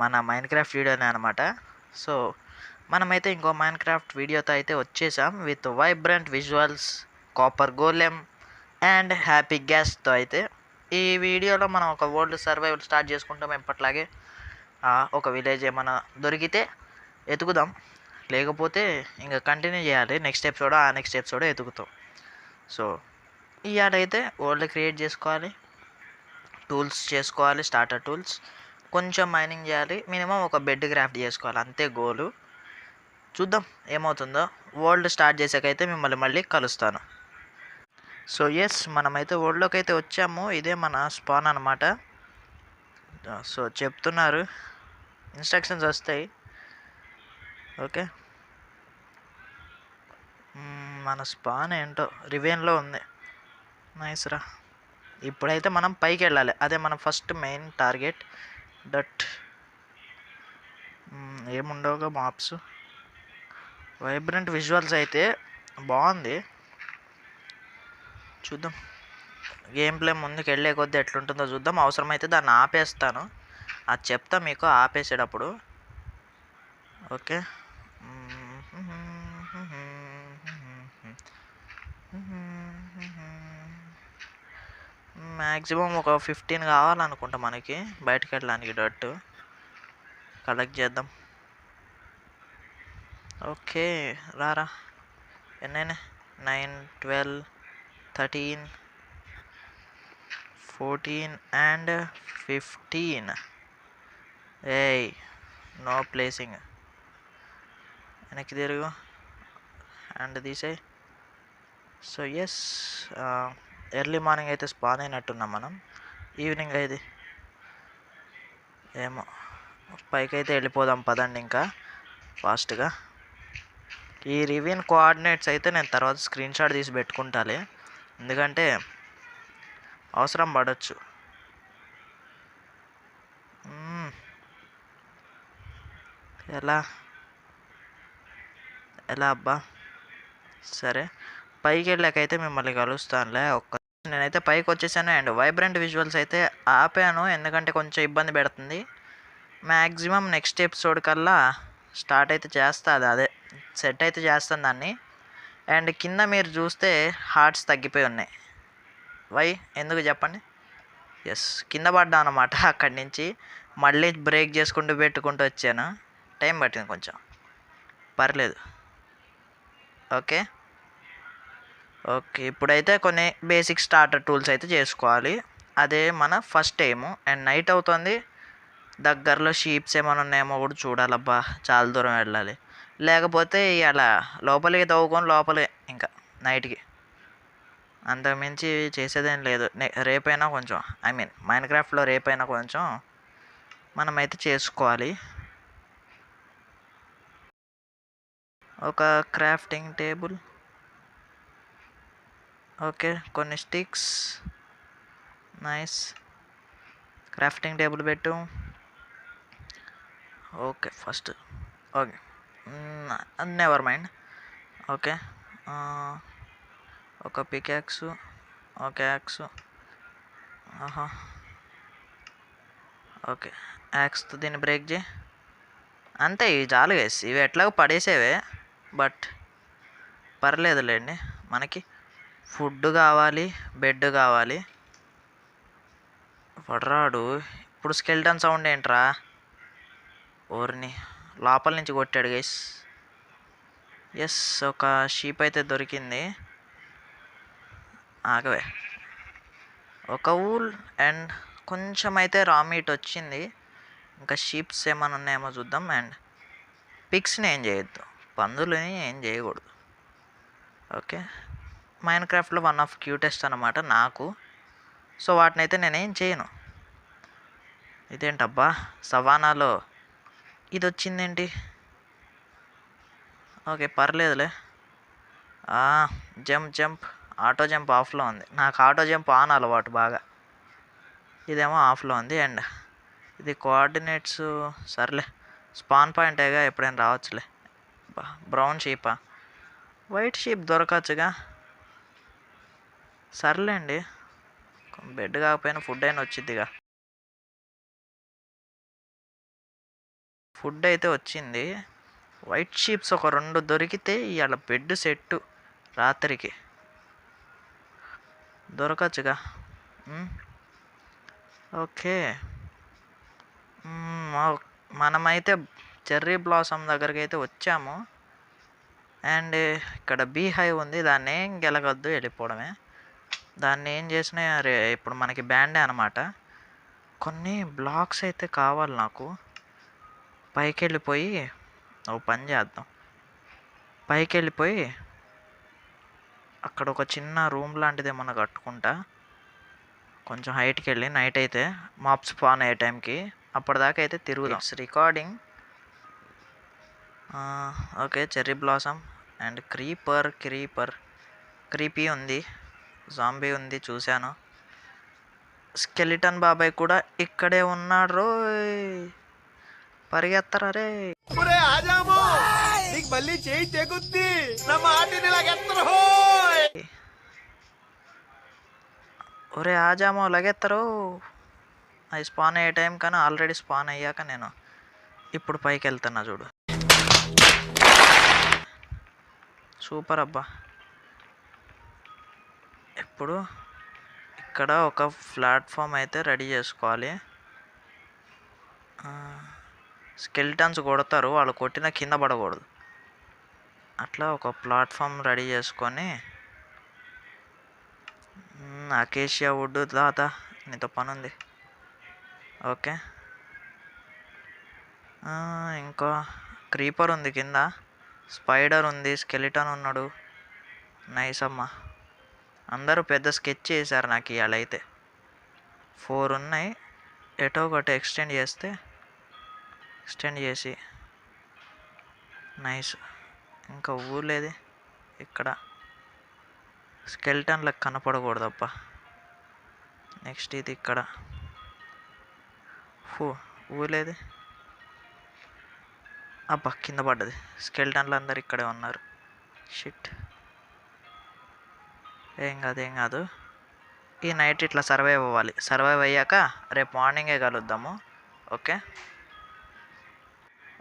మన మైన్‌క్రాఫ్ట్ వీడియోనే అనమాట. సో, మనమైతే ఇంకో మైన్‌క్రాఫ్ట్ వీడియోతో అయితే వచ్చేసాం with vibrant visuals, copper golem and happy గ్యాస్‌తో అయితే. ఈ వీడియోలో మనం ఒక వరల్డ్ సర్వైవల్ స్టార్ట్ చేసుకుంటాం ఎప్పటిలాగే. ఒక విలేజ్ ఏమన్నా దొరికితే ఎతుకుదాం. లేకపోతే ఇంక కంటిన్యూ చేయాలి. నెక్స్ట్ ఎపిసోడో ఎతుకుతాం. సో, ఇయాలైతే వరల్డ్ క్రియేట్ చేసుకోవాలి. టూల్స్ చేసుకోవాలి, స్టార్టర్ టూల్స్. కొంచెం మైనింగ్ చేయాలి. మినిమం ఒక బెడ్ క్రాఫ్ట్ చేసుకోవాలి. అంతే గోలు. చూద్దాం ఏమవుతుందో. వరల్డ్ స్టార్ట్ చేసాకైతే మిమ్మల్ని మళ్ళీ కలుస్తాను. సో ఎస్, మనమైతే వరల్డ్లోకి అయితే వచ్చాము. ఇదే మన స్పాన్ అనమాట. సో చెప్తున్నారు, ఇన్స్ట్రక్షన్స్ వస్తాయి. ఓకే, మన స్పాన్ ఏంటో రివేన్లో ఉంది. నైస్ రా. ఇప్పుడైతే మనం పైకి వెళ్ళాలి. అదే మన ఫస్ట్ మెయిన్ టార్గెట్. దట్ ఏముండవుగా మాప్స్. వైబ్రెంట్ విజువల్స్ అయితే బాగుంది. చూద్దాం గేమ్ ప్లే ముందుకు వెళ్ళే కొద్దీ ఎట్లుంటుందో చూద్దాం. అవసరమైతే దాన్ని ఆపేస్తాను, అది చెప్తా మీకు ఆపేసేటప్పుడు. ఓకే, మ్యాక్సిమం ఒక 15 కావాలనుకుంటా మనకి బయటకు వెళ్ళడానికి. డట్టు కలెక్ట్ చేద్దాం. ఓకే రారా. ఎన్నైనా 9, 12, 13, 14 అండ్ 15. ఏయ్, నో ప్లేసింగ్. వెనక్కి తిరుగు అండ్ తీసేయి. సో ఎస్, ఎర్లీ మార్నింగ్ అయితే స్పాన్ అయినట్టున్నాం మనం. ఈవినింగ్ అయితే ఏమో, పైకి అయితే వెళ్ళిపోదాం పదండి ఇంకా ఫాస్ట్గా. ఈ రివీన్ కోఆర్డినేట్స్ అయితే నేను తర్వాత స్క్రీన్ షాట్ తీసి పెట్టుకుంటాలే, ఎందుకంటే అవసరం పడవచ్చు. ఎలా అబ్బా. సరే, పైకి వెళ్ళాకైతే మిమ్మల్ని కలుస్తానులే. నేనైతే పైకి వచ్చేసాను అండ్ వైబ్రెంట్ విజువల్స్ అయితే ఆపాను, ఎందుకంటే కొంచెం ఇబ్బంది పెడుతుంది. మ్యాక్సిమం నెక్స్ట్ ఎపిసోడ్ కల్లా స్టార్ట్ అయితే చేస్తుంది, అదే సెట్ అయితే చేస్తాను దాన్ని. అండ్ కింద మీరు చూస్తే హార్ట్స్ తగ్గిపోయి ఉన్నాయి. ఎందుకు చెప్పండి. ఎస్, కింద పడ్డా అనమాట. అక్కడి నుంచి మళ్ళీ బ్రేక్ చేసుకుంటూ పెట్టుకుంటూ వచ్చాను. టైం పట్టింది కొంచెం, పర్లేదు. ఓకే, ఇప్పుడైతే కొన్ని బేసిక్ స్టార్టర్ టూల్స్ అయితే చేసుకోవాలి. అదే మన ఫస్ట్ ఎయిమ్. అండ్ నైట్ అవుతుంది, దగ్గరలో షీప్స్ ఏమైనా ఉన్నాయేమో కూడా చూడాలబ్బా. చాలా దూరం వెళ్ళాలి, లేకపోతే అలా లోపలికి తవ్వుకొని లోపలే ఇంకా నైట్కి. అంతకుమించి చేసేదేం లేదు. రేపైనా కొంచెం, మైన్‌క్రాఫ్ట్లో రేపైనా కొంచెం మనమైతే చేసుకోవాలి. ఒక క్రాఫ్టింగ్ టేబుల్. ఓకే, కొన్ని స్టిక్స్. నైస్, క్రాఫ్టింగ్ టేబుల్ పెట్టు. Okay first. Okay, never mind. Okay, ఒక పికాక్సు. ఓకే, యాక్సు. ఓకే, యాక్స్తో దీన్ని బ్రేక్ చేయి. అంతే, ఇవి చాలు గైస్. ఇవి ఎట్లాగో పడేసేవే, బట్ పర్లేదులేండి. మనకి ఫుడ్ కావాలి, బెడ్ కావాలి. పడరాడు. ఇప్పుడు స్కెల్టన్ సౌండ్ ఏంట్రా? ఓర్ని, లోపల నుంచి కొట్టాడు గైస్. ఎస్, ఒక షీప్ అయితే దొరికింది. ఆగవే. ఒక ఊల్ అండ్ కొంచెం అయితే రా మీట్ వచ్చింది. ఇంకా షీప్స్ ఏమైనా ఉన్నాయేమో చూద్దాం. అండ్ పిగ్స్ని ఏం చేయొద్దు, పందులని ఏం చేయకూడదు. ఓకే, మైన్‌క్రాఫ్ట్లో వన్ ఆఫ్ క్యూటెస్ట్ అనమాట నాకు. సో వాటిని అయితే నేనేం చేయను. ఇదేంటబ్బా, సవానాలో ఇది వచ్చిందేంటి? ఓకే, పర్లేదులే. జంప్. ఆటో జంప్ ఆఫ్లో ఉంది. నాకు ఆటో జంప్ ఆన్ అలవాటు బాగా, ఇదేమో ఆఫ్లో ఉంది. అండ్ ఇది కోఆర్డినేట్స్. సర్లే, స్పాన్ పాయింటేగా, ఎప్పుడైనా రావచ్చులే. బ్రౌన్ షీపా? వైట్ షీప్ దొరకచ్చుగా. సర్లేండి, బెడ్ కాకపోయినా ఫుడ్ అయినా వచ్చిద్దిగా. ఫుడ్ అయితే వచ్చింది. వైట్ షీప్స్ ఒక 2 దొరికితే ఇవాళ బెడ్ సెట్టు రాత్రికి. దొరకచ్చుగా. ఓకే. మనమైతే చెర్రీ బ్లాసమ్ దగ్గరికి అయితే వచ్చాము. అండ్ ఇక్కడ బీ హైవ్ ఉంది. దాన్ని ఏం గెలగొద్దు, వెళ్ళిపోవడమే. దాన్ని ఏం చేసినా ఇప్పుడు మనకి బ్యాండే అనమాట. కొన్ని బ్లాక్స్ అయితే కావాలి నాకు. పైకి వెళ్ళిపోయి ఓ పని చేద్దాం. పైకి వెళ్ళిపోయి అక్కడ ఒక చిన్న రూమ్ లాంటిది ఏమన్నా కట్టుకుంటా. కొంచెం హైట్కి వెళ్ళి నైట్ అయితే మాప్స్ స్పాన్ అయ్యే టైంకి అప్పటిదాకా అయితే తిరుగుదాం. It's recording. Okay, cherry blossom and creepy ఉంది, జాంబీ ఉంది, చూశాను. స్కెలిటన్ బాబాయ్ కూడా ఇక్కడే ఉన్నాడు రోయ్. పరిగెత్తరా రే. ఒరే ఆజామో లగెత్తరు. అది స్పాన్ అయ్యే టైం కానీ ఆల్రెడీ స్పాన్ అయ్యాక నేను ఇప్పుడు పైకి వెళ్తున్నా చూడు. సూపర్ అబ్బా. ఇప్పుడు ఇక్కడ ఒక ప్లాట్ఫామ్ అయితే రెడీ చేసుకోవాలి. స్కెలిటన్స్ కొడతారు, వాళ్ళు కొట్టిన కింద పడకూడదు. అట్లా ఒక ప్లాట్ఫామ్ రెడీ చేసుకొని అకేషియా వుడ్ దాదా నీతో పని ఉంది. ఓకే, ఇంకా క్రీపర్ ఉంది కింద, స్పైడర్ ఉంది, స్కెలిటన్ ఉన్నాడు. నైస్ అమ్మా. అందరూ పెద్ద స్కెచ్ చేశారు నాకు ఇవాళ అయితే. 4 ఉన్నాయి. ఎటో ఒకటి ఎక్స్టెండ్ చేసి నైస్. ఇంకా ఊర్లేది ఇక్కడ స్కెల్టన్లకు కనపడకూడదబ్బా. నెక్స్ట్ ఇది ఇక్కడ ఊర్లేది అబ్బా, కింద పడ్డది. స్కెల్టన్లు అందరు ఇక్కడే ఉన్నారు. షిట్, ఏం కాదు. ఈ నైట్ ఇట్లా సర్వైవ్ అవ్వాలి. సర్వైవ్ అయ్యాక రేపు మార్నింగే కలుద్దాము.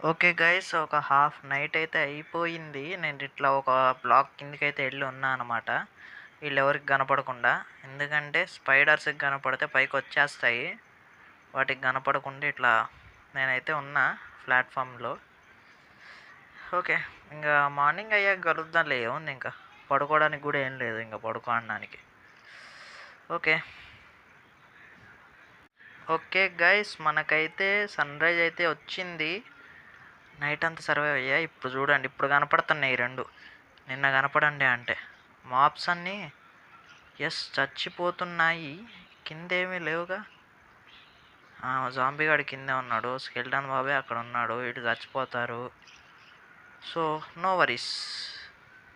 ఓకే గైస్, ఒక హాఫ్ నైట్ అయితే అయిపోయింది. నేను ఇట్లా ఒక బ్లాక్ కిందకి అయితే వెళ్ళి ఉన్నా అనమాట, వీళ్ళు ఎవరికి కనపడకుండా. ఎందుకంటే స్పైడర్స్కి కనపడితే పైకి వచ్చేస్తాయి, వాటికి కనపడకుండా ఇట్లా నేనైతే ఉన్నా ప్లాట్ఫామ్లో. ఓకే, ఇంకా మార్నింగ్ అయ్యాక కలుద్దాంలే. ఏముంది, ఇంకా పడుకోవడానికి కూడా ఏం లేదు ఇంకా పడుకోవడానికి. ఓకే గైస్, మనకైతే సన్ రైజ్ అయితే వచ్చింది. నైట్ అంతా సర్వైవ్ అయ్యా. ఇప్పుడు చూడండి, ఇప్పుడు కనపడుతున్నాయి 2. నిన్న కనపడండి అంటే మాప్స్ అన్నీ చచ్చిపోతున్నాయి. కిందేమీ లేవుగా. జాంబీగాడు కిందే ఉన్నాడు, స్కెల్టన్ బాబాయ్ అక్కడ ఉన్నాడు. ఇటు చచ్చిపోతారు. సో నో వరీస్,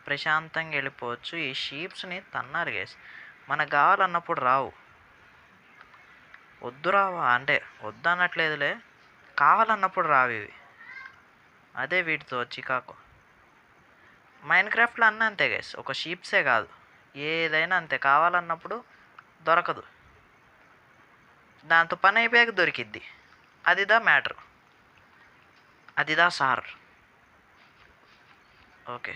ప్రశాంతంగా వెళ్ళిపోవచ్చు. ఈ షీప్స్ని తన్నారు గైస్, మనకు కావాలన్నప్పుడు రావు. వద్దు రావా అంటే వద్దు అనట్లేదులే, కావాలన్నప్పుడు రావు ఇవి. అదే వీటితో చికాకు. మైన్క్రాఫ్ట్లో అన్నీ అంతే గైస్, ఒక షీప్సే కాదు ఏదైనా అంతే. కావాలన్నప్పుడు దొరకదు, దాంతో పని అయిపోయాక దొరికిద్ది. అదిదా మ్యాటర్, అదిదా సార్. ఓకే,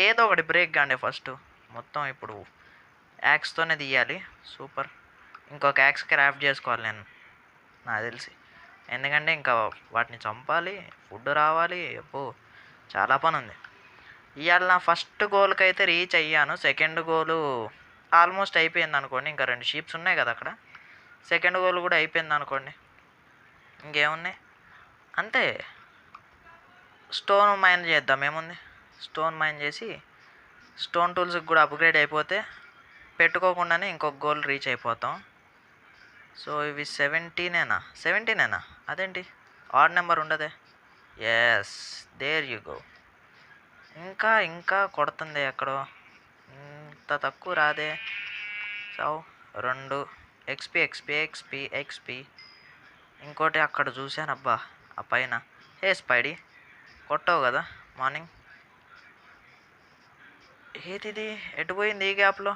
ఏదో ఒకటి బ్రేక్ కాండి ఫస్ట్. మొత్తం ఇప్పుడు యాక్స్తోనే తీయాలి. సూపర్. ఇంకొక యాక్స్ క్రాఫ్ట్ చేసుకోవాలి నేను, నాకు తెలిసి. ఎందుకంటే ఇంకా వాటిని చంపాలి, ఫుడ్ రావాలి. చాలా పని ఉంది. ఇవాళ నా ఫస్ట్ గోల్కి అయితే రీచ్ అయ్యాను. సెకండ్ గోలు ఆల్మోస్ట్ అయిపోయింది అనుకోండి. ఇంకా 2 షీప్స్ ఉన్నాయి కదా అక్కడ. సెకండ్ గోల్ కూడా అయిపోయింది అనుకోండి. ఇంకేమున్నాయి, అంతే. స్టోన్ మైన్ చేద్దాం, ఏముంది. స్టోన్ మైన్ చేసి స్టోన్ టూల్స్కి కూడా అప్గ్రేడ్ అయిపోతే పెట్టుకోకుండానే ఇంకొక గోల్ రీచ్ అయిపోతాం. సో ఇవి 17 అదేంటి ఆడ్ నెంబర్ ఉండదే. There you go. ఇంకా కొడుతుంది ఎక్కడో, ఇంత తక్కువ రాదే. So 2 XP. ఇంకోటి అక్కడ చూశానబ్బా ఆ పైన. స్పైడీ కొట్టావు కదా మార్నింగ్. ఏదిది ఎటు పోయింది ఈ గ్యాప్లో?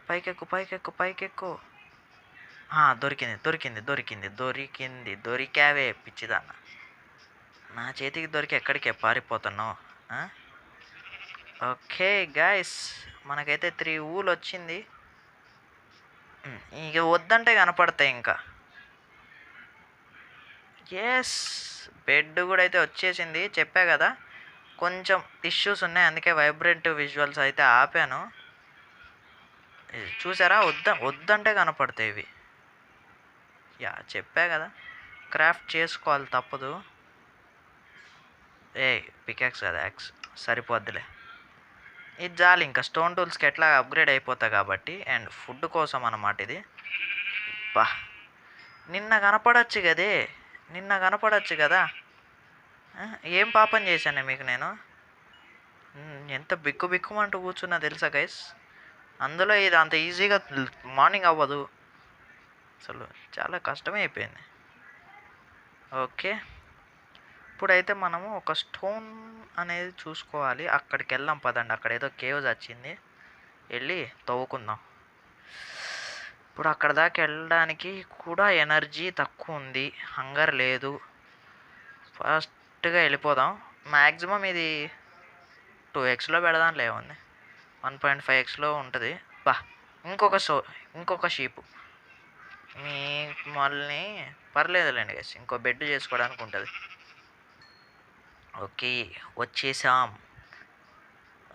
పైకెక్కు. దొరికింది దొరికింది దొరికింది దొరికింది దొరికావే పిచ్చిదాన్న. నా చేతికి దొరికి ఎక్కడికే పారిపోతున్నావు? ఓకే గైస్, మనకైతే 3 ఊలు వచ్చింది. ఇక వద్దంటే కనపడతాయి ఇంకా. ఎస్, బెడ్ కూడా అయితే వచ్చేసింది. చెప్పా కదా కొంచెం ఇష్యూస్ ఉన్నాయి, అందుకే వైబ్రెంట్ విజువల్స్ అయితే ఆపాను. చూసారా, వద్దంటే కనపడతాయి ఇవి. చెప్పా కదా, క్రాఫ్ట్ చేసుకోవాలి తప్పదు. పికాక్స్ కదా, యాక్స్ సరిపోద్దులే. ఇది చాలు, ఇంకా స్టోన్ టూల్స్కి ఎట్లా అప్గ్రేడ్ అయిపోతా కాబట్టి. అండ్ ఫుడ్ కోసం అన్నమాట ఇది. నిన్న కనపడచ్చు కదా. ఏం పాపం చేశాను మీకు నేను? ఎంత బిక్కుమంటూ కూర్చున్నా తెలుసా గైస్. అందులో ఇది అంత ఈజీగా మార్నింగ్ అవ్వదు, అసలు చాలా కష్టమే అయిపోయింది. ఓకే, ఇప్పుడైతే మనము ఒక స్టోన్ అనేది చూసుకోవాలి. అక్కడికి వెళ్దాం పదండి. అక్కడ ఏదో కేవ్స్ వచ్చింది, వెళ్ళి తవ్వుకుందాం. ఇప్పుడు అక్కడ దాకా వెళ్ళడానికి కూడా ఎనర్జీ తక్కువ ఉంది, హంగర్ లేదు. ఫాస్ట్గా వెళ్ళిపోదాం. మ్యాక్సిమం ఇది 2xలో పెడదాంలే, ఉంది 1.5xలో ఉంటుంది. ఇంకొక షీపు మీ మళ్ళీ పర్లేదులేండి గైస్, ఇంకో బెడ్ చేసుకోవడానికి ఉంటుంది. ఓకే, వచ్చేసాం.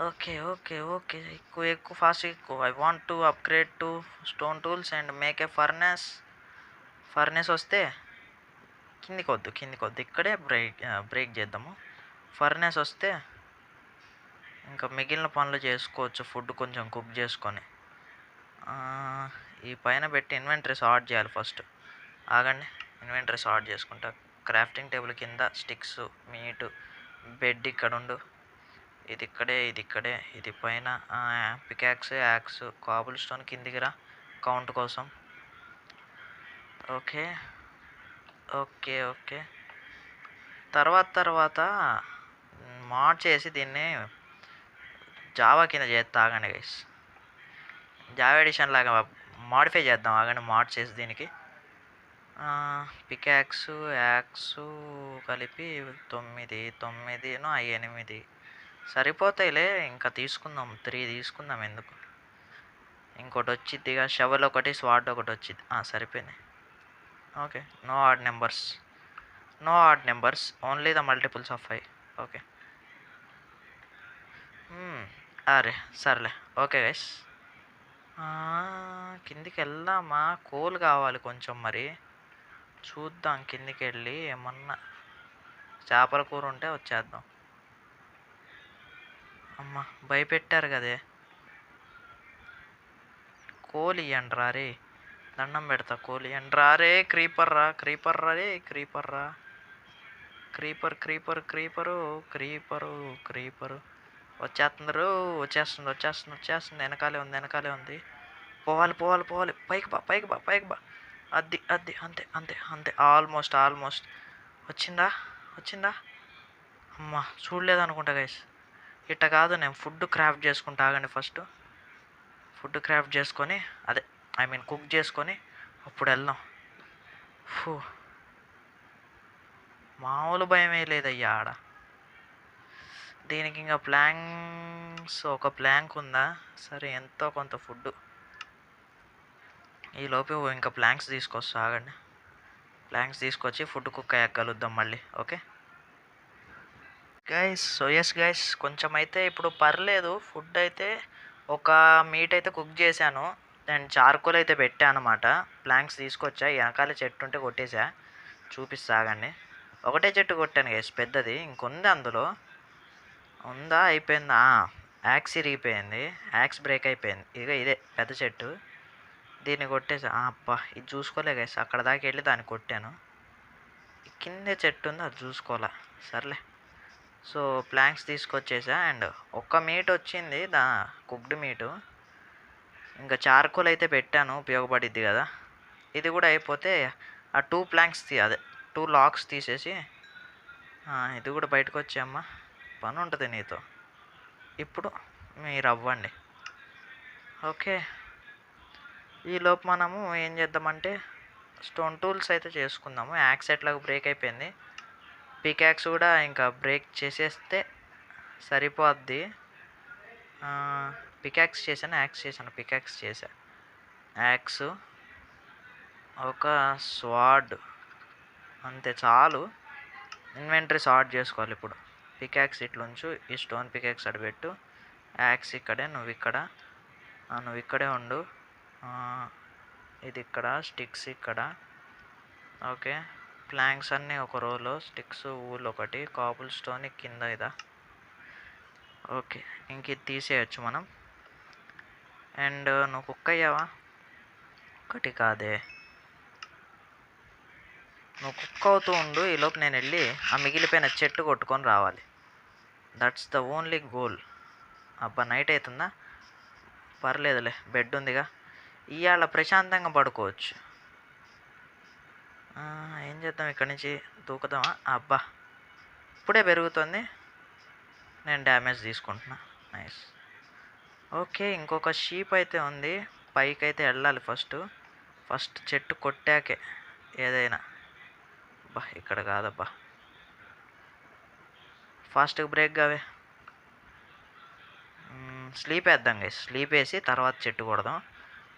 ఓకే ఓకే ఓకే, ఎక్కువ ఫాస్ట్ ఎక్కువ. I want to upgrade to stone tools and make a furnace వస్తే కిందికి వద్దు, ఇక్కడే బ్రేక్ చేద్దాము. ఫర్నెస్ వస్తే ఇంకా మిగిలిన పనులు చేసుకోవచ్చు, ఫుడ్ కొంచెం కుక్ చేసుకొని. ఈ పైన పెట్టి ఇన్వెంటరీ సార్ట్ చేయాలి ఫస్ట్. ఆగండి, ఇన్వెంటరీ సార్ట్ చేసుకుంటా. క్రాఫ్టింగ్ టేబుల్ కింద స్టిక్స్, మీటు, బెడ్ ఇక్కడ ఉండు. ఇది ఇక్కడే, ఇది పైన పికాక్స్, యాక్స్, కాబుల్ స్టోన్ కిందికి రా కౌంట్ కోసం. ఓకే ఓకే ఓకే, తర్వాత మాడ్ చేసి దీన్ని జావా కింద చేస్తా. ఆగండి గైస్, జావా ఎడిషన్ లాగా మాడిఫై చేద్దాం. ఆగండి, మాడ్ చేసి దీనికి పికాక్స్, యాక్స్ కలిపి 8 సరిపోతాయిలే. ఇంకా తీసుకుందాం, 3 తీసుకుందాం. ఎందుకు, ఇంకోటి వచ్చిద్దిగా, షవల్ ఒకటి, స్వాడ్ ఒకటి వచ్చింది. సరిపోయింది. Okay, no odd numbers, only the multiples of 5. Okay, అరే సర్లే. ఓకే గైస్, కిందికి వెళ్దామా? కోల్ కావాలి కొంచెం, మరి చూద్దాం. కిందికి వెళ్ళి ఏమన్నా చేపల కూర ఉంటే వచ్చేద్దాం. అమ్మ, భయపెట్టారు కదే. కోలి ఇయ్యండి రా రే, దండం పెడతా. కోలి ఇయ్యండి రా రే. క్రీపర్ రా రే, క్రీపరు వచ్చేస్తుంది. వెనకాలే ఉంది. పోవాలి. పైకి బా. అది అంతే. ఆల్మోస్ట్ వచ్చిందా? అమ్మ, చూడలేదు అనుకుంటా గైస్. ఇట్ట కాదు, నేను ఫుడ్ క్రాఫ్ట్ చేసుకుంటా. ఆగండి, ఫస్ట్ ఫుడ్ క్రాఫ్ట్ చేసుకొని, కుక్ చేసుకొని అప్పుడు వెళ్దాం. మామూలు భయమే లేదయ్యా ఆడ. దీనికి ఇంకా ఒక ప్లాంక్ ఉందా? సరే, ఎంతో కొంత ఫుడ్. ఈలోపు ఇంకా ప్లాంక్స్ తీసుకొస్తా. ఆగండి, ప్లాంక్స్ తీసుకొచ్చి ఫుడ్ కుక్ అయ్యాక కలుద్దాం మళ్ళీ. ఓకే గైస్, గైస్, కొంచెం అయితే ఇప్పుడు పర్లేదు. ఫుడ్ అయితే ఒక మీట్ అయితే కుక్ చేశాను, అండ్ చార్కోల్ అయితే పెట్టా అనమాట. ప్లాంక్స్ తీసుకొచ్చా, వెనకాల చెట్టు ఉంటే కొట్టేసా. చూపిస్తా ఆగండి. ఒకటే చెట్టు కొట్టాను గైస్, పెద్దది. ఇంకొంది అందులో ఉందా? అయిపోయిందా? యాక్స్ ఇరిగిపోయింది, యాక్స్ బ్రేక్ అయిపోయింది. ఇదే పెద్ద చెట్టు, దీన్ని కొట్టేసా. అబ్బా, ఇది చూసుకోలే గైస్, అక్కడ దాకా వెళ్ళి దాన్ని కొట్టాను. కిందే చెట్టు ఉంది, అది చూసుకోవాలా. సర్లే, సో ప్లాంక్స్ తీసుకొచ్చేసా. అండ్ ఒక్క మీట్ వచ్చింది, కుక్డ్ మీటు. ఇంకా చార్కోల్ అయితే పెట్టాను, ఉపయోగపడిద్ది కదా. ఇది కూడా అయిపోతే ఆ 2 ప్లాంక్స్ 2 లాక్స్ తీసేసి ఇది కూడా బయటకు వచ్చామ్మా. పని ఉంటుంది నీతో. ఇప్పుడు మీరు అవ్వండి. ఓకే, ఈలోపు మనము ఏం చేద్దామంటే స్టోన్ టూల్స్ అయితే చేసుకుందాము. యాక్స్ ఎట్లాగో బ్రేక్ అయిపోయింది. పికాక్స్ కూడా ఇంకా బ్రేక్ చేసేస్తే సరిపోద్ది. పికాక్స్ చేశాను, యాక్స్ చేశాను, పికాక్స్ చేశా. యాక్స్, ఒక స్వాడ్, అంతే చాలు. ఇన్వెంటరీ సార్ట్ చేసుకోవాలి ఇప్పుడు. పికాక్స్ ఇట్లుంచు, ఈ స్టోన్ పికాక్స్ అడబెట్టు, యాక్స్ ఇక్కడే, నువ్వు ఇక్కడ, నువ్వు ఇక్కడే ఉండు. ఇది ఇక్కడ, స్టిక్స్ ఇక్కడ. ఓకే, ప్లాంక్స్ అన్నీ ఒక రోలో, స్టిక్స్ ఊళ్ళు ఒకటి, కాబుల్ స్టోన్ కింద ఇదా. ఓకే, ఇంక ఇది తీసేయచ్చు మనం. అండ్ నువ్వు కుక్ అయ్యావా? ఒకటి కాదే, నువ్వు కుక్ అవుతూ ఉండు. ఈలోపు నేను వెళ్ళి ఆ మిగిలిపోయిన చెట్టు కొట్టుకొని రావాలి. That's the only goal. అబ్బా నైట్ అవుతుందా? పర్లేదులే, బెడ్ ఉందిగా, ఇవాళ ప్రశాంతంగా పడుకోవచ్చు. ఏం చేద్దాం, ఇక్కడి నుంచి దూకుదామా? అబ్బా ఇప్పుడే పెరుగుతుంది, నేను డ్యామేజ్ తీసుకుంటున్నా. నైస్. ఓకే, ఇంకొక షీప్ అయితే ఉంది. పైకి అయితే వెళ్ళాలి ఫస్ట్ చెట్టు కొట్టాకే ఏదైనా. అబ్బా ఇక్కడ కాదబ్బా, ఫాస్ట్గా బ్రేక్ కావే. స్లీప్ వేద్దాం గైస్, స్లీప్ వేసి తర్వాత చెట్టు కొడదాం.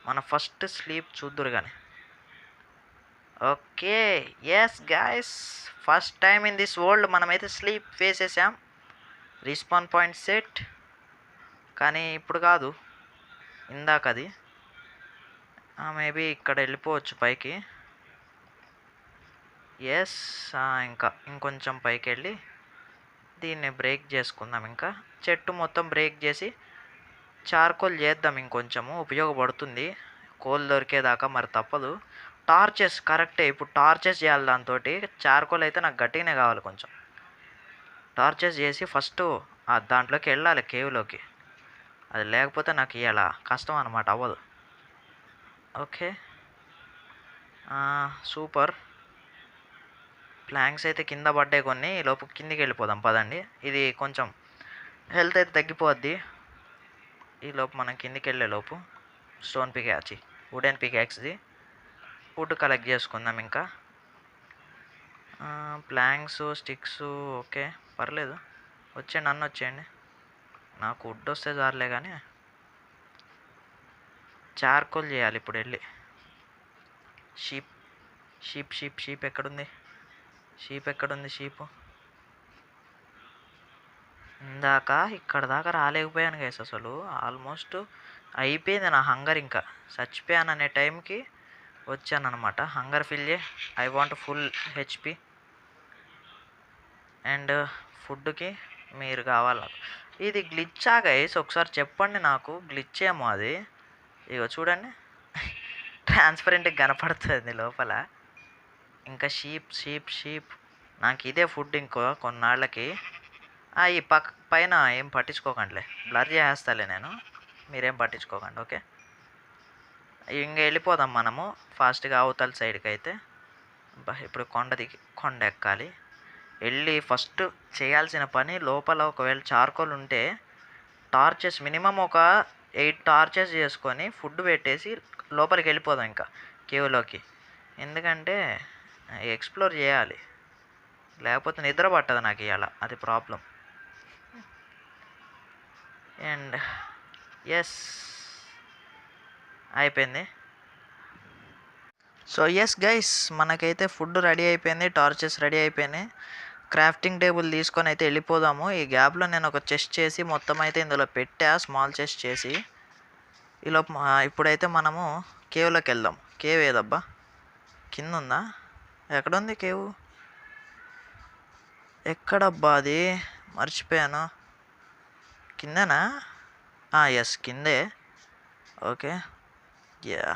మన ఫస్ట్ స్లీప్ చూద్దురు కానీ. Okay, yes guys, first time in this world మనమైతే స్లీప్ వేసేసాం. రిస్పాన్ పాయింట్ సెట్, కానీ ఇప్పుడు కాదు, ఇందాక అది. మేబీ ఇక్కడ వెళ్ళిపోవచ్చు పైకి. ఎస్, ఇంకా ఇంకొంచెం పైకి వెళ్ళి దీన్ని బ్రేక్ చేసుకుందాం. ఇంకా చెట్టు మొత్తం బ్రేక్ చేసి చార్కోల్ చేద్దాం. ఇంకొంచెము ఉపయోగపడుతుంది కోల్ దొరికేదాకా, మరి తప్పదు. టార్చెస్ కరెక్టే, ఇప్పుడు టార్చెస్ చేయాలి. దాంతో చార్కోల్ అయితే నాకు గట్టిగానే కావాలి. కొంచెం టార్చెస్ చేసి ఫస్ట్ దాంట్లోకి వెళ్ళాలి, కేవ్లోకి. అది లేకపోతే నాకు ఇలా కష్టం అనమాట, అవ్వదు. Okay, super. ప్లాంక్స్ అయితే కింద పడ్డాయి కొన్ని. ఈలోపు కిందికి వెళ్ళిపోదాం పదండి. ఇది కొంచెం హెల్త్ అయితే తగ్గిపోద్ది. ఈలోపు మనం కిందికి వెళ్ళే లోపు స్టోన్ పికాక్స్, వుడెన్ పికాక్స్ది వుడ్ కలెక్ట్ చేసుకుందాం. ఇంకా ప్లాంక్స్, స్టిక్స్, ఓకే పర్లేదు. వచ్చేయండి, అన్న వచ్చేయండి. నాకు వుడ్ వస్తే చాలే. కానీ చార్కోల్ చేయాలి ఇప్పుడు వెళ్ళి. షీప్ షీప్ షీప్ షీప్ ఎక్కడుంది? షీపు ఇందాక ఇక్కడ దాకా రాలేకపోయాను గైస్. అసలు ఆల్మోస్ట్ అయిపోయింది నా హంగర్. ఇంకా చచ్చిపోయాను అనే టైంకి వచ్చాను అనమాట. హంగర్ ఫిల్ చేయి, I want full HP. And ఫుడ్కి మీరు కావాలి. ఇది గ్లిచ్చా గైస్? ఒకసారి చెప్పండి నాకు, గ్లిచ్ ఏమో అది. ఇగో చూడండి, ట్రాన్స్పరెంట్గా కనపడుతుంది లోపల. ఇంకా షీప్ నాకు ఇదే ఫుడ్ ఇంకో కొన్నాళ్ళకి. ఈ పైన ఏం పట్టించుకోకండిలే, బ్లర్ చేసేస్తాలే నేను, మీరేం పట్టించుకోకండి. ఓకే, ఇంక వెళ్ళిపోదాం మనము ఫాస్ట్గా అవతల సైడ్కి అయితే. ఇప్పుడు కొండ ఎక్కాలి. వెళ్ళి ఫస్ట్ చేయాల్సిన పని, లోపల ఒకవేళ చార్కోల్ ఉంటే టార్చెస్ మినిమం ఒక 8 టార్చెస్ చేసుకొని ఫుడ్ పెట్టేసి లోపలికి వెళ్ళిపోదాం ఇంకా కేవ్లోకి. ఎందుకంటే ఎక్స్ప్లోర్ చేయాలి, లేకపోతే నిద్ర పట్టదు నాకు ఇవాళ, అది ప్రాబ్లం. అండ్ ఎస్, అయిపోయింది. సో ఎస్ గైస్, మనకైతే ఫుడ్ రెడీ అయిపోయింది, టార్చెస్ రెడీ అయిపోయినాయి. క్రాఫ్టింగ్ టేబుల్ తీసుకొని అయితే వెళ్ళిపోదాము. ఈ గ్యాప్లో నేను ఒక చెస్ట్ చేసి మొత్తం అయితే ఇందులో పెట్టా, స్మాల్ చెస్ట్ చేసి. ఈలోపు ఇప్పుడైతే మనము కేవ్లోకి వెళ్దాం. కేవ్ ఏదబ్బా, కింద ఉందా? ఎక్కడుంది కేవ్? ఎక్కడబ్బా అది, మర్చిపోయాను. కిందేనా? ఎస్ కిందే. Okay, yeah.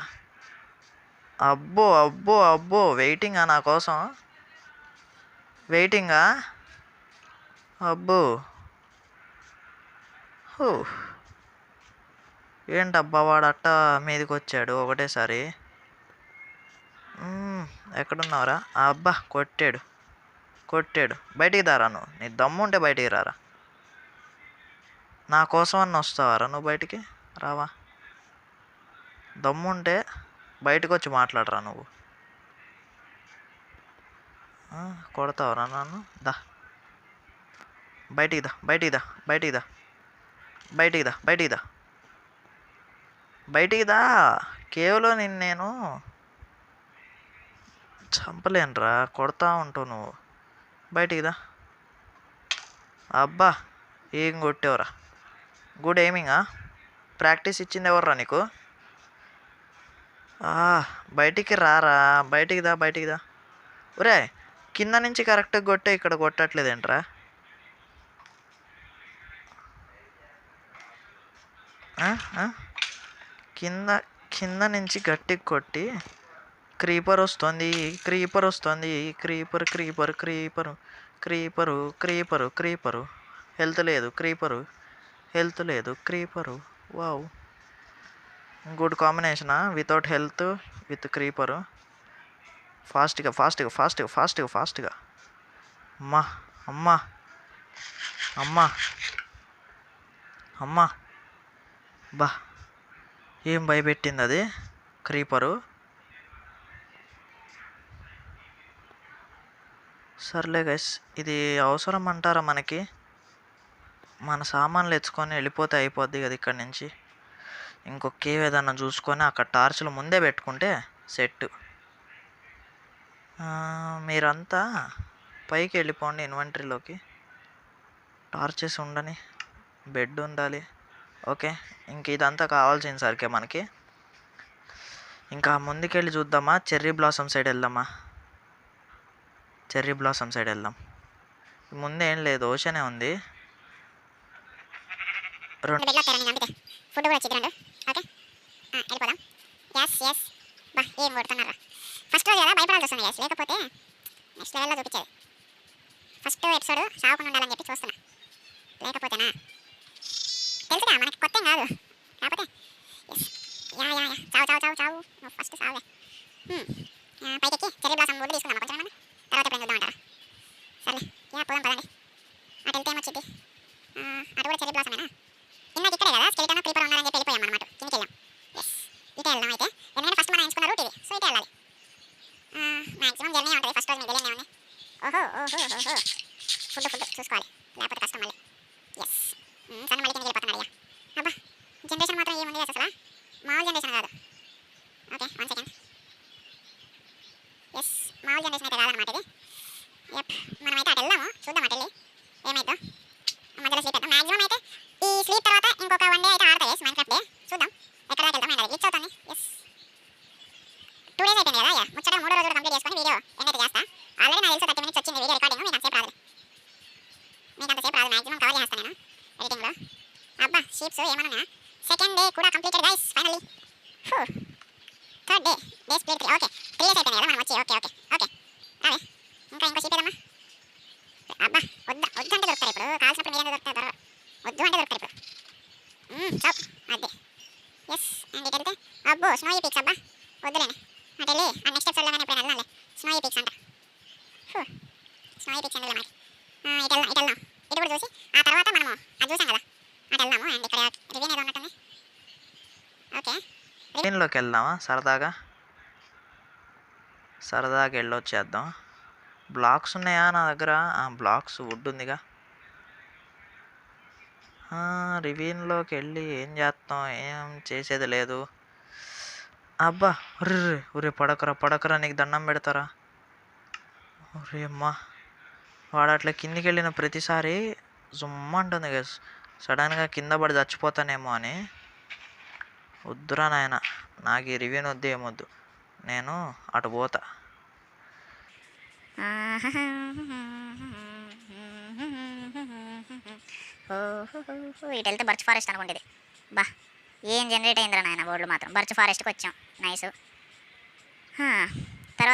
అబ్బో వెయిటింగా నా కోసం? వెయిటింగా? అబ్బో, ఏంటబ్బా వాడు అట్ట మీదకి వచ్చాడు ఒకటేసారి. ఎక్కడున్నావురా? అబ్బా కొట్టాడు. బయటికి దారా, నువ్వు నీ దమ్ము ఉంటే బయటికి రారా. నా కోసం అన్న వస్తావారా నువ్వు? బయటికి రావా? దమ్ముంటే బయటకు వచ్చి మాట్లాడరా నువ్వు. కొడతావురా నన్ను? దా బయటికి దా, బయటికి దా, బయటికి దా, బయటికి దా, బయటికి దా, బయటికి దా. కేవలం నేను చంపలేనురా, కొడతా ఉంటావు నువ్వు. బయటికి దా. అబ్బా ఏం కొట్టేవరా? గుడ్ ఎయిమింగా? ప్రాక్టీస్ ఇచ్చింది ఎవర్రా నీకు? బయటికి రారా, బయటికి దా, బయటికి దా. ఒరే కింద నుంచి కరెక్ట్గా కొట్టే, ఇక్కడ కొట్టట్లేదేంట్రా? కింద కింద నుంచి గట్టిగా కొట్టి క్రీపర్ వస్తుంది, క్రీపర్ వస్తుంది, creeper creeper creeper creeper creeper creeper. Health లేదు క్రీపరు, హెల్త్ లేదు క్రీపరు. వావ్, గుడ్ కాంబినేషనా? Without health with creeper. ఫాస్ట్గా ఫాస్ట్గా ఫాస్ట్గా ఫాస్ట్గా ఫాస్ట్గా. అమ్మా అమ్మా అమ్మా అమ్మా. బా ఏం భయపెట్టింది అది క్రీపరు. సర్లే గైస్, ఇది అవసరం అంటారా మనకి? మన సామాన్లు ఎత్తుకొని వెళ్ళిపోతే అయిపోద్ది కదా ఇక్కడి నుంచి. ఇంకొక కేవ్ ఏదన్నా చూసుకొని అక్కడ టార్చ్లు ముందే పెట్టుకుంటే సెట్. మీరంతా పైకి వెళ్ళిపోండి ఇన్వెంటరీలోకి. టార్చెస్ ఉండని, బెడ్ ఉండాలి. ఓకే, ఇంక ఇదంతా కావాల్సిన సరికే మనకి. ఇంకా ముందుకెళ్ళి చూద్దామా? చెర్రీ బ్లాసమ్ సైడ్ వెళ్దామా? చెర్రీ బ్లాసమ్ సైడ్ వెళ్దాం. ముందేం లేదు, ఓషనే ఉంది. ఫుడ్ కూడా వచ్చింది. ఓకే వెళ్ళిపోదాం. Yes yes. బా ఏం కొడుతున్నారా? ఫస్ట్ రోజు కదా భయపడాల్సి వస్తుంది ఎస్, లేకపోతే నెక్స్ట్ లెవెల్లో చూపించేది. ఫస్ట్ ఎపిసోడ్ సాగుకుండా ఉండాలని చెప్పి చూస్తున్నా, లేకపోతేనా తెలుసుగా మనకి కొత్త కాదు. కాకపోతే ఎస్ యా యా యా చావు చావు చావు చావు. నువ్వు ఫస్ట్ సావే. పైకెక్కి చెర్రీ బ్లాసమ్ వుడ్ తీసుకుందాం కొంచెం ఏమన్నా, తర్వాత ఎప్పుడైనా చూద్దామంటారా? సర్లే యా పోదాం పదండి. అటు వెళ్తే ఏమొచ్చింది? అటు కూడా చెర్రీ బ్లాసమేనా? ఇందాక ఇక్కడే కదా స్కెలిటన్ క్రీపర్ ఉన్నారని చెప్పి వెళ్ళిపోయాం అన్నమాట. కిందకి వెళ్ళాం. ఎస్ ఇటే వెళ్దాం అయితే, ఎందుకంటే ఫస్ట్ మనం ఎంచుకున్న రూట్ ఇది, సో ఇటే వెళ్ళాలి. మ్యాక్సిమం జర్నీ ఉంటుంది ఫస్ట్ రోజు, మీకు తెలియనే ఉంది. ఓహో ఓహో ఓహో. ఫుడ్ చూసుకోవాలి, లేకపోతే కష్టం మళ్ళీ. ఎస్ సన్న మళ్ళీ కిందకి వెళ్ళిపోతున్నాడు. అబ్బా జనరేషన్ మాత్రం ఏముంది అసలు, మామూలు జనరేషన్ కాదు. Okay 1 second. ఎస్ మామూలు జనరేషన్ అయితే కాదనమాట ఇది. ఎప్ మనమైతే అటు వెళ్దాము, చూద్దాం అటు వెళ్ళి ఏమైందో. మధ్యలో స్లీప్ చేద్దాం. మ్యాక్సిమం అయితే ఈ స్లీప్ తర్వాత ఇంకొక 1 డే అయితే ఆడతాయి ఎస్ మైన్క్రాఫ్ట్ డే. చూద్దాం ఎక్కడ దాకా వెళ్దాం. గ్లిచ్ అవుతుంది. ఎస్ 2 డేస్ అయిపోయింది కదా. ముచ్చట 3వ రోజు కంప్లీట్ చేసుకొని వీడియో ఎండ్ అయితే చేస్తా. ఆల్రెడీ నాకు తెలుసు 30 minutes వచ్చింది వీడియో రికార్డింగ్. మీకు అంతసేపు రాదు, మ్యాక్సిమం కవర్ చేస్తాను నేను ఎడిటింగ్లో. అబ్బా షీప్స్ ఏమన్నా. సెకండ్ డే కూడా completed guys finally. Third day day split 3. Okay 3 days అయిపోయింది కదా మనం వచ్చి. ఓకే ఓకే ఓకే రావే. ఇంకో షీప్ ఏదమ్మా? అబ్బా వద్దంటే దొరుకుతారు ఇప్పుడు, కాల్సినప్పుడు మీరేందుకు దొరుకుతారు? వద్దు అంటే దొరుకుతారు ఇప్పుడు. చాప్ అదే. ఎస్ అండ్ ఇటు వెళ్తే అబ్బో స్నోయి పీక్స్. అబ్బా వద్దులేని అటు వెళ్ళి ఆ నెక్స్ట్ ఎపిసోడ్లో కానీ ఎప్పుడైనా వెళ్దాంలే. స్నోయి పీక్స్ అంట. స్నోయి పీక్స్ ఎందుకు మనకి? ఇటు వెళ్దాం. ఇటు కూడా చూసి ఆ తర్వాత మనము అది చూసాం కదా అటు వెళ్దాము. అండ్ ఇక్కడ రివ్యూ ఏదో ఉన్నట్టుంది. ఓకే రివ్యూలోకి వెళ్దామా? సరదాగా వెళ్ళొచ్చేద్దాం. బ్లాక్స్ ఉన్నాయా నా దగ్గర? బ్లాక్స్ వుడ్ ఉందిగా. రివీన్లోకి వెళ్ళి ఏం చేస్తాం? ఏం చేసేది లేదు. అబ్బా ఒరే పడకరా, నీకు దండం పెడతారా? ఒరే అమ్మా, వాడు అట్లా కిందికి వెళ్ళిన ప్రతిసారి జుమ్మ అంటుంది కదా, సడన్గా కింద పడి చచ్చిపోతానేమో అని. వద్దురా నాయన, నాకు ఈ రివ్యూని వద్దు ఏమొద్దు, నేను అటు పోతా. ఇటు వెళ్తే బర్చ్ ఫారెస్ట్ అనుకుంటుంది. బా ఏం జనరేట్ అయిందిరా నాయన బోర్డులు మాత్రం. బర్చ్ ఫారెస్ట్కి వచ్చాం, నైస్.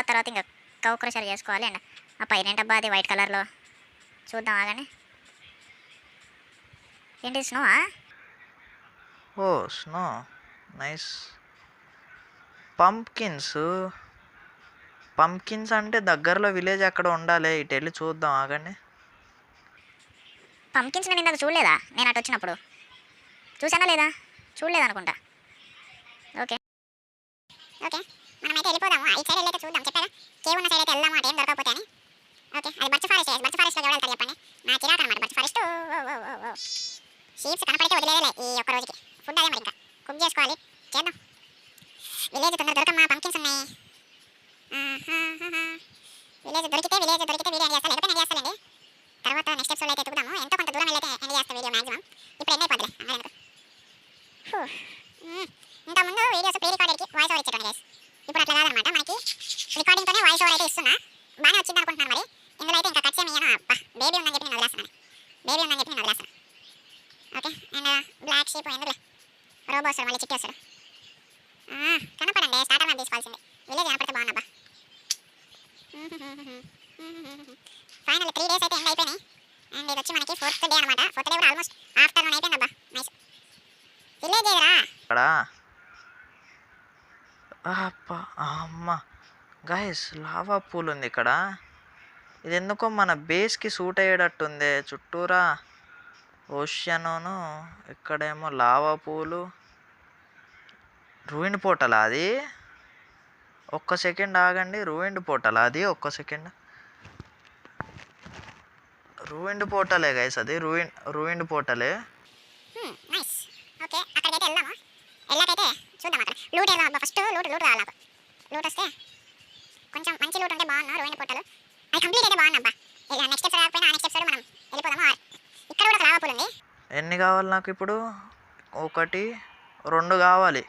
తర్వాత ఇంకా కౌక్రషర్ చేసుకోవాలి. అండ్ ఆ పైన ఏంటబ్బా అది వైట్ కలర్లో? చూద్దాం ఆగానే. ఏంటి స్నోవా? ఓ స్నో, నైస్. పంప్కిన్స్ అంటే దగ్గరలో విలేజ్ ఎక్కడ ఉండాలి, ఇటు వెళ్ళి చూద్దాం ఆగండి. పంప్కిన్స్ నేను ఇందాక చూడలేదా? నేను అటు వచ్చినప్పుడు చూసానా లేదా? చూడలేదు అనుకుంటా. ఓకే ఓకే మనమైతే వెళ్ళిపోదాము. ఈ సైడ్ వెళ్ళైతే చూద్దాం. చెప్పారా కేవ్ ఉన్న సైడ్ అయితే వెళ్దాము. అటు ఏం దొరకకపోతే అని. ఓకే అది బర్చ్ ఫారెస్ట్. బర్చ్ ఫారెస్ట్లో ఎవరు వెళ్తారు చెప్పండి. నా చిరాకు అనమాట బర్చ్ ఫారెస్ట్. షీప్స్ కనపడితే వదిలేదులే ఈ ఒక్క రోజుకి. ఫుడ్ అదే మరి ఇంకా కుక్ చేసుకోవాలి. చేద్దాం. విలేజ్ తొందర దొరకమ్మా. పంకిన్స్ ఉన్నాయి. విలేజ్ దొరికితే వీడియో ఎండ్ చేస్తా. లేకపోతే నేను చేస్తానండి. తర్వాత నెక్స్ట్ ఎపిసోడ్ అయితే ఎత్తుకుదాము. ఎంతో కొంత దూరం వెళ్ళైతే ఎండ్ చేస్తా వీడియో మాక్సిమం. ఇప్పుడు ఎండ్ అయిపోద్దిలే అందుకు. ఇంతకుముందు వీడియోస్ ప్రీ రికార్డెడ్కి వాయిస్ ఓవర్ ఇచ్చేటండి గైస్. ఇప్పుడు అట్లా కాదనమాట. మనకి రికార్డింగ్తోనే వాయిస్ ఓవర్ అయితే ఇస్తున్నా. బాగానే వచ్చింది అనుకుంటున్నాను మరి. ఇందులో అయితే ఇంకా కట్ చేయను. అబ్బా బేబీ ఉందని చెప్పి నేను వదిలేస్తున్నాను. ఓకే అండ్ బ్లాక్ షీప్ ఎందుకులే. రోబో వస్తాడు మళ్ళీ చిట్టి వస్తాడు. కనపడండి స్టార్టర్ మ్యాప్ తీసుకోవాల్సింది. విలేజ్ కనపడితే బాగున్నాబ్బా. ఫైనల్ 3 days అయితే ఎండ్ అయిపోయినాయి. అండ్ ఇది వచ్చి మనకి 4th డే అనమాట. 4th డే కూడా ఆల్మోస్ట్ ఆఫ్టర్నూన్ అయిపోయిందబ్బా. నైస్ విలేజ్ ఏదిరా ఇక్కడ అబ్బా అమ్మ గైస్ లావా పూల్ ఉంది ఇక్కడ. ఇది ఎందుకో మన బేస్కి సూట్ అయ్యేటట్టుంది. చుట్టూరా ఓషను, ఇక్కడేమో లావా పూలు. రూయిన్ పోర్టలా అది? ఒక్క సెకండ్ ఆగండి. రూయిన్ పోర్టలా అది? ఒక్క సెకండ్. రూయిన్ పోర్టలే గైస్ అది. రూయిన్ పోర్టలే. నైస్ ఓకే అక్కడికైతే వెళ్దాము. వెళ్ళాకైతే చూద్దాం అక్కడ లూట్ వెళ్దాం అబ్బా. ఫస్ట్ లూట్ రావాలి నాకు. లూట్ వస్తే కొంచెం మంచి లూట్ ఉంటే బాగున్నా. రూయిన్ పోర్టల్ అది కంప్లీట్ అయితే బాగున్నా అబ్బా. నెక్స్ట్ ఎపిసోడ్ రాకపోయినా నెక్స్ట్ ఎపిసోడ్ మనం వెళ్ళిపోదాము. ఇక్కడ కూడా లావా పూల్ ఉంది. ఎన్ని కావాలి నాకు ఇప్పుడు? 1 2 కావాలి.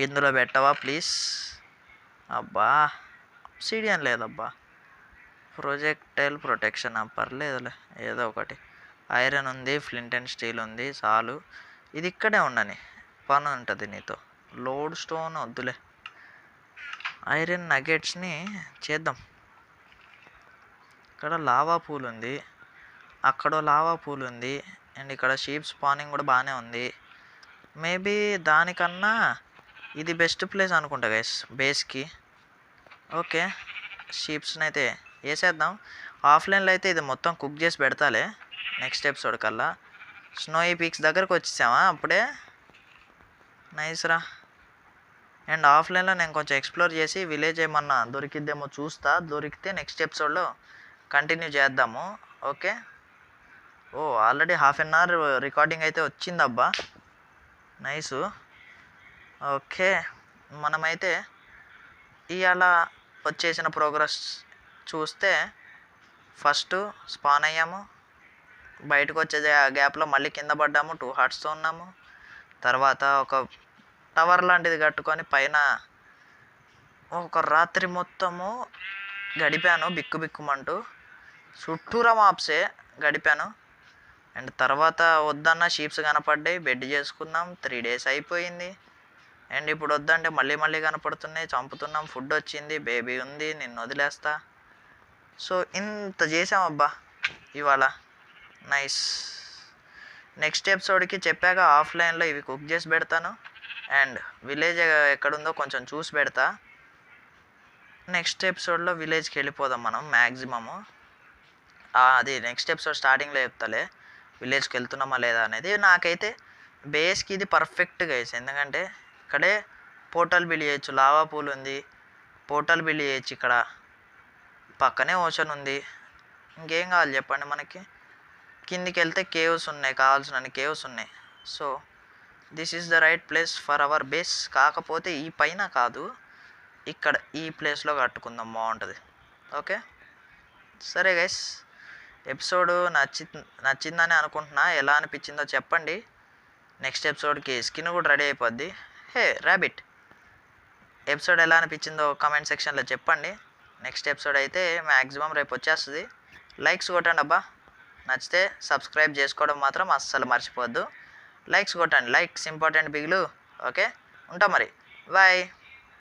ఇందులో పెట్టవా ప్లీజ్? అబ్బా ఆబ్సిడియన్ లేదబ్బా. ప్రొజెక్టైల్ ప్రొటెక్షన్ పర్లేదులే ఏదో ఒకటి. ఐరన్ ఉంది, ఫ్లింట్ అండ్ స్టీల్ ఉంది, చాలు. ఇది ఇక్కడే ఉండని పని ఉంటుంది నీతో. లోడ్ స్టోన్ వద్దులే. ఐరన్ నగెట్స్ని చేద్దాం. ఇక్కడ లావా పూల్ ఉంది, అక్కడ లావా పూల్ ఉంది, అండ్ ఇక్కడ షీప్ స్పానింగ్ కూడా బాగానే ఉంది. మేబీ దానికన్నా ఇది బెస్ట్ ప్లేస్ అనుకుంటా గైస్ బేస్కి. ఓకే షీప్స్ని అయితే వేసేద్దాం. ఆఫ్లైన్లో అయితే ఇది మొత్తం కుక్ చేసి పెడతాలే నెక్స్ట్ ఎపిసోడ్ కల్లా. స్నోయి పీక్స్ దగ్గరకు వచ్చేసామా అప్పుడే. నైస్ రా. అండ్ ఆఫ్లైన్లో నేను కొంచెం ఎక్స్ప్లోర్ చేసి విలేజ్ ఏమన్నా దొరికిద్దేమో చూస్తా. దొరికితే నెక్స్ట్ ఎపిసోడ్లో కంటిన్యూ చేద్దాము. ఓకే. ఓ ఆల్రెడీ 1/2 hour రికార్డింగ్ అయితే వచ్చిందబ్బా. నైసు. ఓకే మనమైతే ఇవాళ వచ్చేసిన ప్రోగ్రెస్ చూస్తే ఫస్ట్ స్పాన్ అయ్యాము. బయటకు వచ్చే గ్యాప్లో మళ్ళీ కింద పడ్డాము. 2 heartsతో ఉన్నాము. తర్వాత ఒక టవర్ లాంటిది కట్టుకొని పైన ఒక రాత్రి మొత్తము గడిపాను బిక్కుమంటూ. చుట్టూరా మాప్సే గడిపాను. అండ్ తర్వాత వద్దన్న షీప్స్ కనపడ్డాయి. బెడ్ చేసుకున్నాం. 3 days అయిపోయింది. అండ్ ఇప్పుడు వద్దంటే మళ్ళీ కనపడుతున్నాయి. చంపుతున్నాం. ఫుడ్ వచ్చింది. బేబీ ఉంది. నిన్ను వదిలేస్తా. సో ఇంత చేసామబ్బా ఇవాళ. నైస్. నెక్స్ట్ ఎపిసోడ్కి చెప్పాక ఆఫ్లైన్లో ఇవి కుక్ చేసి పెడతాను. అండ్ విలేజ్ ఎక్కడుందో కొంచెం చూసి పెడతా. నెక్స్ట్ ఎపిసోడ్లో విలేజ్కి వెళ్ళిపోదాం మనం మ్యాక్సిమము. అది నెక్స్ట్ ఎపిసోడ్ స్టార్టింగ్లో చెప్తాలే విలేజ్కి వెళ్తున్నామా లేదా అనేది. నాకైతే బేస్కి ఇది పర్ఫెక్ట్గా వేసి, ఎందుకంటే ఇక్కడే పోర్టల్ బిల్డ్ చేయొచ్చు. లావా పూల్ ఉంది, పోర్టల్ బిల్డ్ చేయొచ్చు. ఇక్కడ పక్కనే ఓషన్ ఉంది. ఇంకేం కావాలి చెప్పండి మనకి. కిందికి వెళ్తే కేవ్స్ ఉన్నాయి, కావాల్సిన కేవ్స్ ఉన్నాయి. So this is the right place for hour base. కాకపోతే ఈ పైన కాదు, ఇక్కడ ఈ ప్లేస్లో కట్టుకుందాం, బాగుంటుంది. ఓకే సరే గైస్, ఎపిసోడ్ నచ్చిందని అనుకుంటున్నా. ఎలా అనిపించిందో చెప్పండి. నెక్స్ట్ ఎపిసోడ్కి స్కిన్ కూడా రెడీ అయిపోద్ది. హే ర్యాబిట్, ఎపిసోడ్ ఎలా అనిపించిందో కామెంట్ సెక్షన్లో చెప్పండి. నెక్స్ట్ ఎపిసోడ్ అయితే మ్యాక్సిమం రేపు వచ్చేస్తుంది. లైక్స్ కొట్టండి అబ్బా. నచ్చితే సబ్స్క్రైబ్ చేసుకోవడం మాత్రం అస్సలు మర్చిపోవద్దు. లైక్స్ కొట్టండి. Likes important బిగులు. ఓకే ఉంటాం మరి. బాయ్.